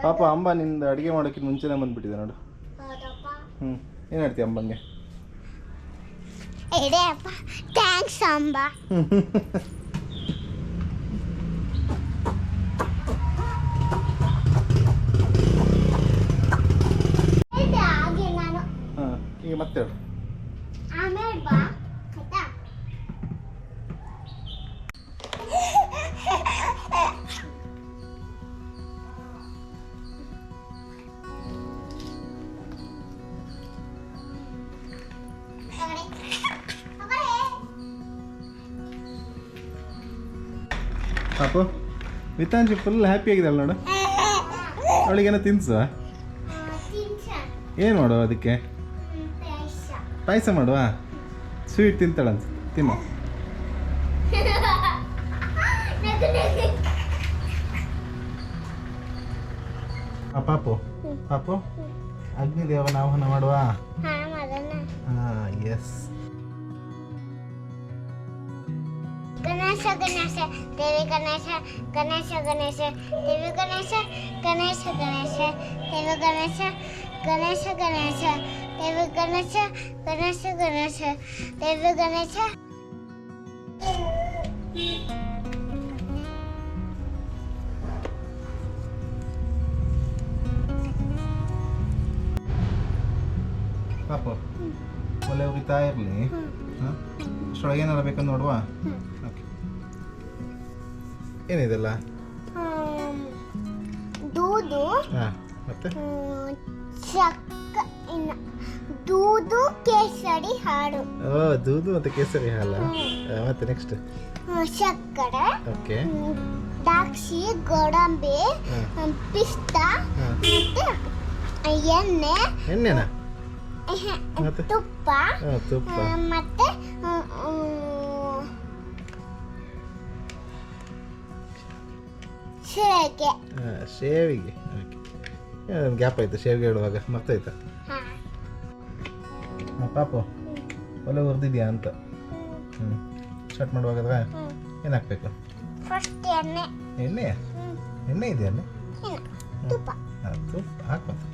ಪಾಪ ಅಂಬ ನಿಂದ ಅಡುಗೆ ಮಾಡೋಕ್ಕಿಂತ ಮುಂಚೆನೇ ಬಂದ್ಬಿಟ್ಟಿದೆ ನೋಡು. ಏನು ಹೇಳ್ತೀಯ ಅಂಬಂಗೆ? ಥ್ಯಾಂಕ್ಸ್ ಅಂಬ. ಈಗ ಮತ್ತೆ ಹೇಳು. ಆಮೇಲೆ ಬಾ ಪಾಪು ವಿತಾಂಶಿ ಫುಲ್ ಹ್ಯಾಪಿ ಆಗಿದ್ದಾಳೆ ನೋಡು. ಅವಳಿಗೇನೋ ತಿನ್ಸು. ಏನು ಮಾಡುವ ಅದಕ್ಕೆ? ಪಾಯಸ ಮಾಡುವ. ಸ್ವೀಟ್ ತಿಂತಾಳೆ ಅನ್ಸುತ್ತೆ, ತಿನ್ನು. ಪಾಪು ಪಾಪು ಅಗ್ನಿದೇವನ ಆಹ್ವಾನ ಮಾಡುವ. ಎಸ್. ಗಣೇಶ ಗಣೇಶ ದೇವಿ ಗಣೇಶ ಗಣೇಶ ಗಣೇಶ ದೇವಿ ಗಣೇಶ ಗಣೇಶ ಗಣೇಶ ದೇವಿ ಗಣೇಶ ಗಣೇಶ ಗಣೇಶ ದೇವಿ ಗಣೇಶ ಗಣೇಶ ಗಣೇಶ ದೇವಿ ಗಣೇಶ. ಪಾಪು ಒಲೆ ಉರಿತಾ ಇರಲಿ. ಅಷ್ಟೊಳಗೆ ಏನಾರ ಬೇಕಂತ ನೋಡುವ. ಓಕೆ. ಏನಿದೆಲ್ಲ? ದೂದು ಮತ್ತೆ ದೂದು ಕೇಸರಿ ಹಾಡು. ದೂದು ಮತ್ತೆ ಕೇಸರಿ ಹಾಲ. ಮತ್ತೆ ನೆಕ್ಸ್ಟ್ ಸಕ್ಕರೆ, ಓಕೆ, ದ್ರಾಕ್ಷಿ, ಗೋಡಂಬಿ, ಪಿಸ್ತಾ, ಮತ್ತೆ ಎಣ್ಣೆನಾ? ತುಪ್ಪ, ತುಪ್ಪ, ಮತ್ತೆ ಶೇವಿಗೆ. ಓಕೆ, ಗ್ಯಾಪ್ ಆಯ್ತು ಶೇವಿಗೆ ಹೇಳುವಾಗ, ಮರ್ತಾಯ್ತಾ? ಪಾಪು ಒಲೆ ಉರ್ದಿದ್ಯಾ ಅಂತ. ಸ್ಟಾರ್ಟ್ ಮಾಡುವಾಗಾದ್ರೆ ಏನು ಹಾಕ್ಬೇಕು? ಫಸ್ಟ್ ಎಣ್ಣೆ. ಎಣ್ಣೆ ಇದೆಯಾ? ತುಪ್ಪ. ತುಪ್ಪ ಹಾಕ್ಬೇಕು.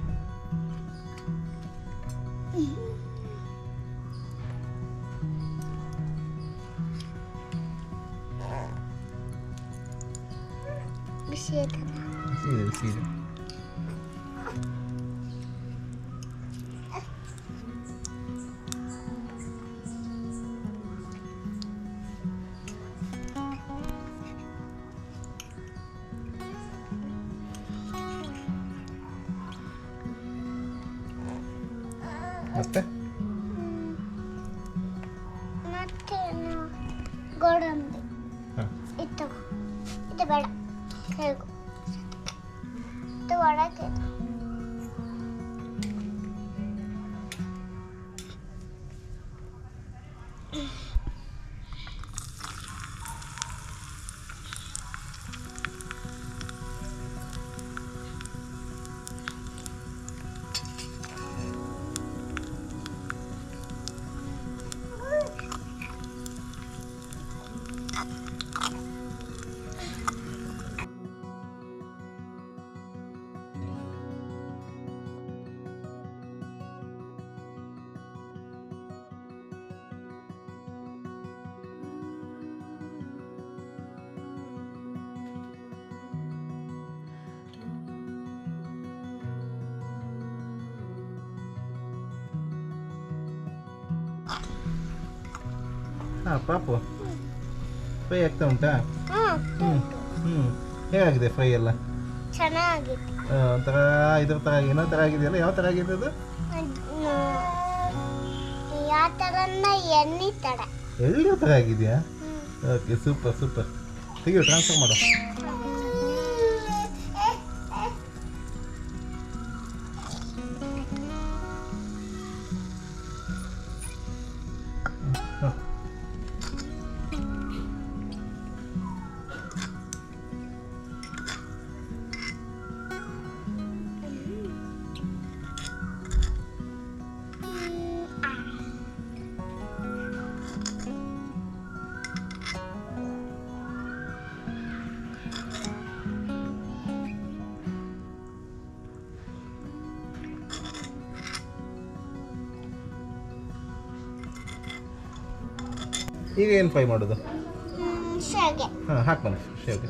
ಬಿಸಿ ಬಿಸಿ. ಮತ್ತೆ ಗೋಡಂಬಿ ಇದು ಬೇಡ, ಹೇಳು ಇದು ಒಳಗೆ. ಪಾಪು ಫ್ರೈ ಆಗ್ತಾ ಉಂಟಾ? ಹೇಗಾಗಿದೆ ಫ್ರೈ ಎಲ್ಲ? ಚೆನ್ನಾಗಿದೆ. ಒಂಥರ ಇದ್ರ ಥರ ಏನೋ ಥರ ಆಗಿದೆಯಲ್ಲ. ಯಾವ ಥರ ಆಗಿದೆ ಅದು? ಯಾವ ಥರ? ಎಣ್ಣೆ ಥರ. ಎಳ್ಳು ಥರ ಆಗಿದೆಯಾ? Okay, super super. ತೆಗಿಯೋ, ಟ್ರಾನ್ಸ್ಫರ್ ಮಾಡು. ಈಗ ಏನು ಫ್ರೈ ಮಾಡೋದು? ಶಾವಿಗೆ. ಹಾಂ ಹಾಕಿ ಬನ್ನಿ ಶಾವಿಗೆ.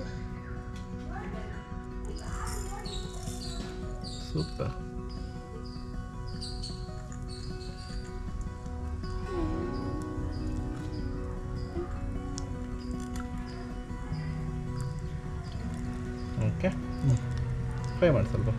ಸೂಪರ್. ಓಕೆ, ಫ್ರೈ ಮಾಡಿ ಸ್ವಲ್ಪ.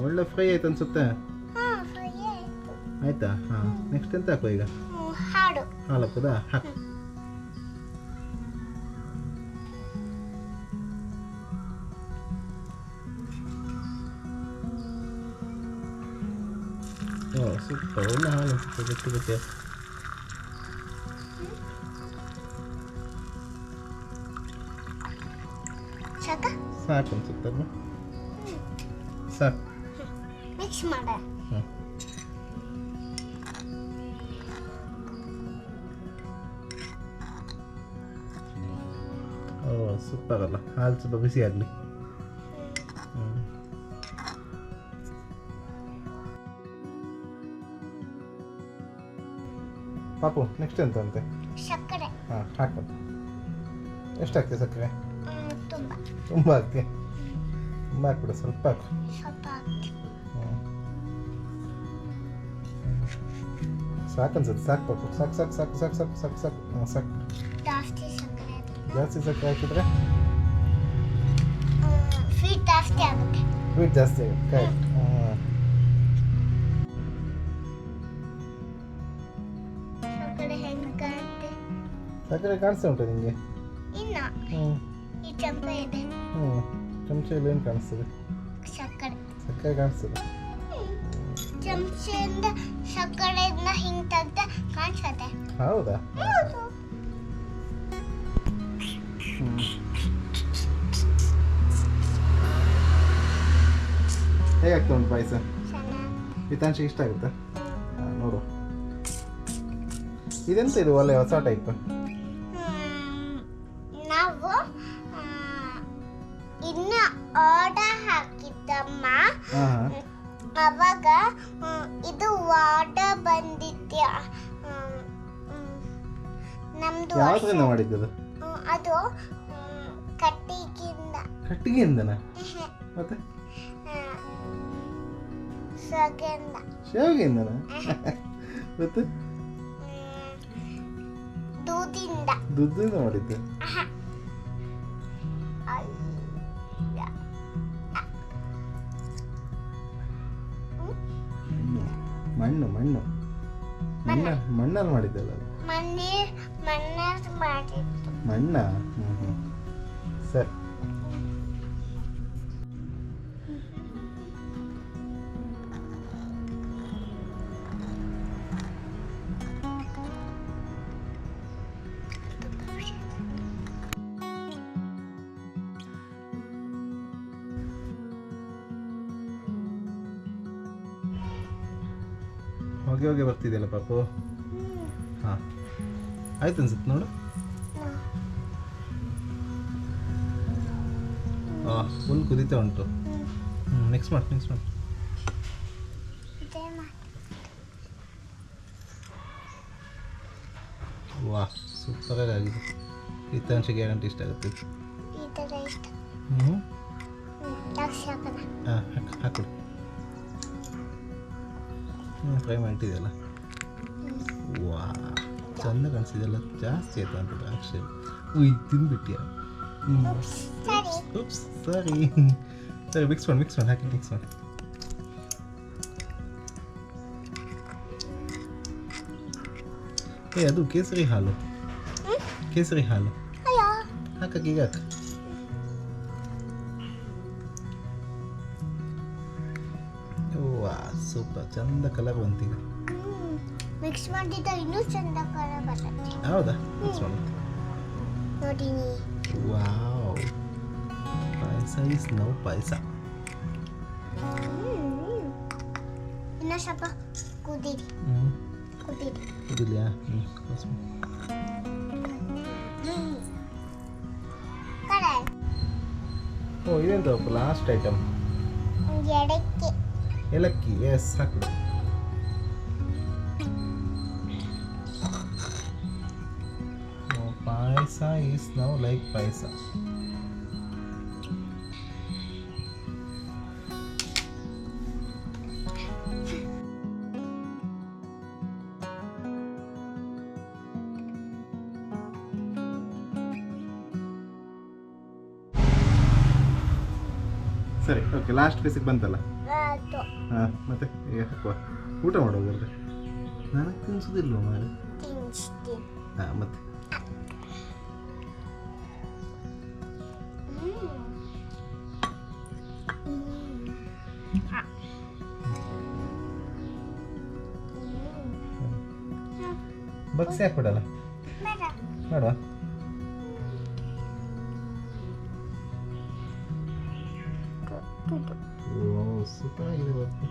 ಒಳ್ಳೆ ಫ್ರೈ ಆಯ್ತು ಅನ್ಸುತ್ತೆ. ಫ್ರೈ ಆಯ್ತು. ಆಯ್ತಾ? ಹಾಂ, ನೆಕ್ಸ್ಟ್ ಎಂತ ಹಾಕುವ ಈಗ? ಹಾಡು. ಹಾಲು ಹಾಕೋದಾ? ಹಾಕು. ಓ ಸೂಪರ್, ಒಳ್ಳೆ ಹಾಲು ಅನ್ಸುತ್ತೆ, ಗಟ್ಟಿ ಗಟ್ಟಿ. ಸಾಕ? ಸಾಕು ಅನ್ಸುತ್ತೆ ಅಲ್ವಾ? ಸಾಕು. ಮಿಕ್ಸ್ ಮಾಡ. ಓ ಸೂಪರ್ ಅಲ್ಲ, ಹಾಲು ಸ್ವಲ್ಪ ಬಿಸಿ ಆಗಲಿ. ಪಾಪು ನೆಕ್ಸ್ಟ್ ಎಂತ ಅಂತೆ? ಸಕ್ಕರೆ. ಹಾಂ ಹಾಕ್ಬೋದು. ಎಷ್ಟು ಹಾಕ್ತೀಯ ಸಕ್ಕರೆ? ತುಂಬ. ತುಂಬ ಹಾಕ್ತೀಯ? ತುಂಬ ಹಾಕ್ಬಿಡು, ಸ್ವಲ್ಪ ಹಾಕು. ಸ್ವಲ್ಪ ಹಾಕಿ. ಸಾಕು ಅನ್ಸುತ್ತೆ. ಸಾಕು ಪಾಪು, ಸಾಕು ಸಾಕು ಸಾಕು ಸಾಕು ಸಾಕು ಸಾಕು ಸಾಕು. ಹಾಂ ಸಾಕು. ಜಾಸ್ತಿ ಸಕ್ಕರೆ. ಜಾಸ್ತಿ ಸಕ್ಕರೆ ಹಾಕಿದ್ರೆ ಸ್ವೀಟ್ ಜಾಸ್ತಿ ಆಗುತ್ತೆ. ಸ್ವೀಟ್ ಜಾಸ್ತಿ ಆಗುತ್ತೆ. ಕರೆಕ್ಟ್. ಹಾಂ, ಸಕ್ಕರೆ ಹೆಂಗೆ ಕಾಣುತ್ತೆ? ಸಕ್ಕರೆ ಕಾಣಿಸ್ತಾ ಉಂಟು ನಿಮಗೆ? ಇನ್ನು ಹ್ಞೂ ಈ ಚಮಚ ಇದೆ. ಹ್ಞೂ, ಚಮಚದಲ್ಲಿ ಏನು ಕಾಣಿಸ್ತದೆ? ಸಕ್ಕರೆ. ಸಕ್ಕರೆ ಕಾಣಿಸ್ತದೆ. ಚಮಚೆಯಿಂದ ಸಕ್ಕರೆಯಿಂದ ಹಿಂಗೆ ತೆಗ್ದ ಕಾಣಿಸುತ್ತೆ. ಹೌದಾ? ಹೌದು. ಹೇಗಾಗ್ತಾ ಉಂಟು ಪಾಯಸ? ಚೆನ್ನಾಗಿ. ಹಿತಾಂಶಿಗೆ ಇಷ್ಟ ಆಗುತ್ತಾ? ನೋಡು, ಇದೆಂತ ಇದು ಒಳ್ಳೆ ಹೊಸ ಟೈಪ್? ನಾವು ಇನ್ನು ಆರ್ಡರ್ ಹಾಕಿದ್ದಮ್ಮ. ಹಾಂ, ಅವಾಗ ಇದು ವಾಟರ್ ಬಂದಿದ್ಯಾ ನಮ್ದು. ಯಾವುದರಿಂದ ಮಾಡಿದ್ದದು? ಅದು ಕಟ್ಟಿಗೆಯಿಂದ. ಕಟ್ಟಿಗೆಯಿಂದನಾ? ಮತ್ತೆ ಸೊಗೆಯಿಂದ. ಶಾವಿಗೆಯಿಂದನಾ? ಮತ್ತೆ ದೂದಿಂದ. ದುಡ್ಡಿಂದ ಮಾಡಿದ್ದು? ಮಣ್ಣು ಮಣ್ಣು ಮಣ್ಣಲ್ಲಿ ಮಾಡಿದ್ದಲ್ಲ ಅದು? ಮಣ್ಣಲ್ಲಿ ಮಾಡಿದ್ದು. ಮಣ್ಣ? ಹ್ಞೂ ಸರಿ. ಹೋಗಿ ಹೋಗಿ ಬರ್ತಿದೆಯಲ್ಲ ಪಾಪು. ಹಾಂ, ಆಯ್ತು ಅನ್ಸುತ್ತೆ ನೋಡು. ಹಾಂ, ಫುಲ್ ಕುದೀತಾ ಉಂಟು. ನೆಕ್ಸ್ಟ್ ಮಾಡಿ. ವಾ, ಸೂಪರಾಗಿ ಆಗಿದೆ. ಹಿತಾಂಶ ಗ್ಯಾರಂಟಿ ಇಷ್ಟ ಆಗುತ್ತೆ. ಈ ಥರ ಇಷ್ಟ. ಹ್ಞೂ, ಹಾಂ ಹಾಕೊಡಿ. ಫ್ರೈ ಮಾಡಿಟ್ಟಿದೆಯಲ್ಲ. ವಾ, ಚೆಂದ ಕಾಣಿಸಿದೆಲ್ಲ. ಜಾಸ್ತಿ ಆಯ್ತು ಅಂತ ಆ್ಯಕ್ಚುಲಿ. ಉಯ್, ತಿಂದ್ಬಿಟ್ಟಿಯ? ಉಪ್ಸ್, ಸರಿ ಸರಿ. ಮಿಕ್ಸ್ ಮಾಡಿ ಹಾಕಿ ಮಿಕ್ಸ್ ಮಾಡಿ. ಅದು ಕೇಸರಿ ಹಾಲು. ಹಾಕಕ್ಕೆ ಈಗ ಹಾಕ. ವಾ, ಸೂಪರ್, ಚಂದ ಕಲರ್ ಬಂತೀಗ. ಮಿಕ್ಸ್ ಮಾಡಿದ ಇನ್ನೂ ಚಂದ ಕರ ಬರುತ್ತೆ. ಹೌದಾ ಮಿಕ್ಸ್ ಮಾಡು. ನೋಡಿ ವಾವ್, ಪಾಯಸ ಇಸ್ ನೌ ಪಾಯಸ. ಇನ್ನ ಸ್ವಲ್ಪ ಕುದೀರಿ. ಕುದೀರಿ. ಕುದಿಲಿಯಾ? ಕರೆ. ಓ ಇದೆಂತ ಲಾಸ್ಟ್ ಐಟಮ್. ಎಡಕ್ಕೆ. ಏಲಕ್ಕಿ. ಎಸ್ ಹಾಕು. ಪಾಯಸ ಈಸ್ ನೌ ಲೈಕ್ ಪಾಯಸ. ಸರಿ ಓಕೆ, ಲಾಸ್ಟ್ ಫೇಸಿಗೆ ಬಂತಲ್ಲ. ಆಯ್ತು. ಹಾಂ ಮತ್ತೆ ಈಗ ಹಾಕುವ. ಊಟ ಮಾಡೋದ್ರಲ್ಲಿ ನನಗೆ ತಿನ್ಸೋದಿಲ್ವ ಮಾರೆ? ತಿನ್ಸ್ತೀನಿ. ಹಾಂ ಮತ್ತೆ ಬಗ್ಸಿ ಹಾಕ್ಬಿಡಲ್ಲ ನೋಡುವ. ಓ ಸೂಪರ್ ಆಗಿದೆ ಇವತ್ತು.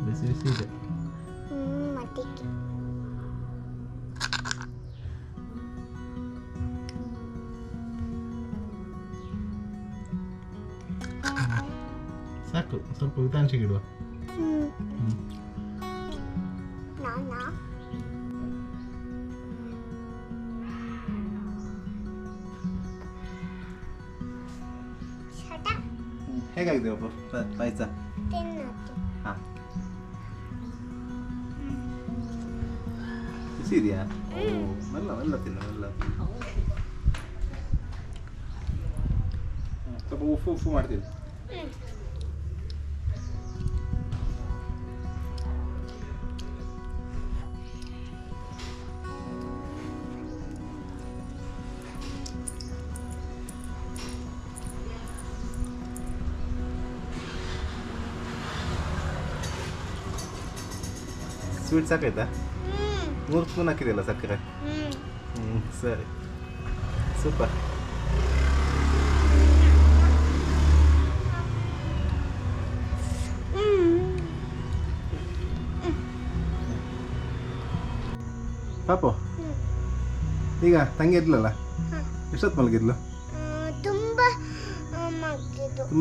ಬಿಸಿ ಬಿಸಿ ಇದೆ. ಮಟ್ಟಿಗೆ ಸಾಕು, ಸ್ವಲ್ಪ ವಿತಾಂಶಿಗೆ ಇಡುವ. ನಾನಾ ಹೇಗಾಗಿದೆ ಪಾಯಸ? ತಿನ್ನೋದು. ಹಾಂ ಬಿಸಿ ಇದೆಯಾ? ಓ ಮೆಲ್ಲ ಮೆಲ್ಲ ತಿನ್ನು, ಮೆಲ್ಲ ತಿನ್ನು. ಸ್ವಲ್ಪ ಉಪ್ಪು ಉಪ್ಪು ಮಾಡ್ತೀನಿ. ಸ್ವೀಟ್ ಸಾಕಾಯ್ತಾ? 3 ಸ್ಪೂನ್ ಹಾಕಿದೆಯಲ್ಲ ಸಕ್ಕರೆ. ಸರಿ ಸೂಪರ್. ಪಾಪು ಈಗ ತಂಗಿ ಇದ್ಲಲ್ಲ, ಎಷ್ಟೊತ್ತು ಮಲಗಿದ್ಲು? ತುಂಬ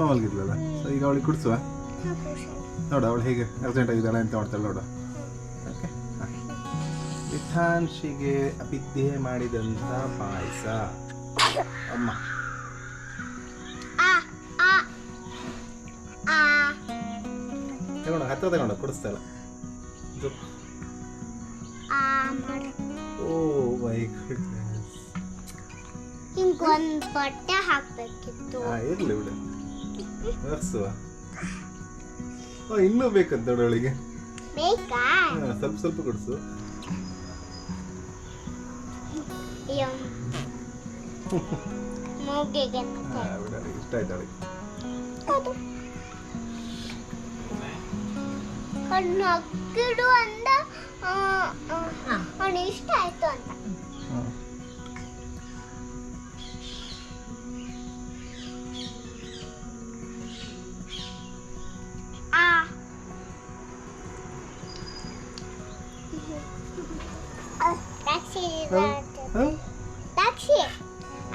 ಮಲಗಿದ್ಲಲ್ಲ. ಸೊ ಈಗ ಅವಳಿಗೆ ಕುಡಿಸುವ. ನೋಡು ಅವಳು ಹೇಗೆ ಅರ್ಜೆಂಟ್ ಆಗಿದ್ದಾಳೆ ಅಂತ ಮಾಡ್ತಾಳೆ ನೋಡು. ಓಕೆ, ವಿಥಾನ್ಶಿಗೆ ಅಪಿದ್ಯೆ ಮಾಡಿದಂಥ ಪಾಯಸ. ಅಮ್ಮ ತಗೊಂಡು ಹತ್ರ ತಗೊಂಡು ಕುಡಿಸ್ತಾಳ. ಓ ಮೈ ಗುಡ್ನೆಸ್. ಹಿಂಗೊಂದು ಬಟ್ಟೆ ಹಾಕ್ಬೇಕಿತ್ತು. ಇರ್ಲಿ ಬಿಡು, ಒರೆಸುವ. ಇನ್ನೂ ಬೇಕಂತ ಅವಳಿಗೆ. ಬೇಕಾ? ಸ್ವಲ್ಪ ಸ್ವಲ್ಪ ಕುಡಿಸು. ಮೂಗಿಗೆ ಇಷ್ಟ ಆಯ್ತು ಅವಳಿಗೆ. ನಕ್ಕಿಡು ಅಂದ ಅವನು ಇಷ್ಟ ಆಯ್ತು ಅಂತ. ದಾಕ್ಷಿ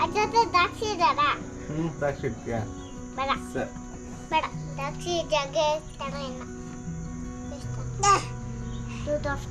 ಅಜ್ಜ ದಾಕ್ಷಿ ಇದಾರ? ದಾಕ್ಷಿ ಇಡ್ತೀಯಾ? ಬೇಡ ಬೇಡ, ದಾಕ್ಷಿ ಜಾಗ ತರ ಇಲ್ಲ. दूध ऑफ